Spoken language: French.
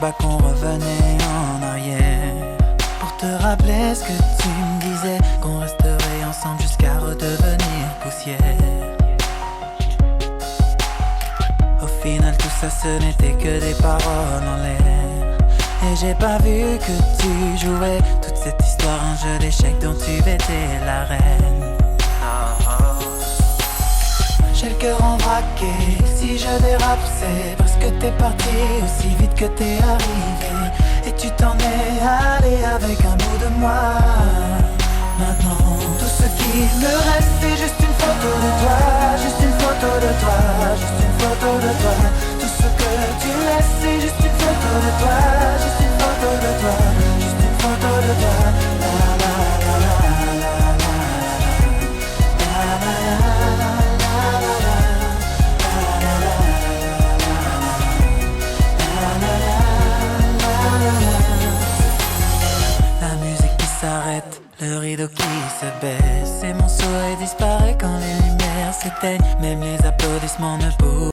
flashback, on revenait en arrière pour te rappeler ce que tu me disais, qu'on resterait ensemble jusqu'à redevenir poussière. Au final tout ça ce n'était que des paroles en l'air, et j'ai pas vu que tu jouais toute cette histoire, un jeu d'échecs dont tu étais la reine. J'ai le cœur en vrac et si je dérape c'est parce que t'es parti aussi vite que t'es arrivé, et tu t'en es allé avec un bout de moi. Maintenant tout ce qui me reste c'est juste une photo de toi, juste une photo de toi, juste une photo de toi. Tout ce que tu laisses c'est juste une photo de toi, juste une photo de toi, juste une photo de toi. La la la la la la la la. La musique qui s'arrête, le rideau qui se baisse, et mon sourire disparaît quand les lumières s'éteignent. Même les applaudissements ne bougent.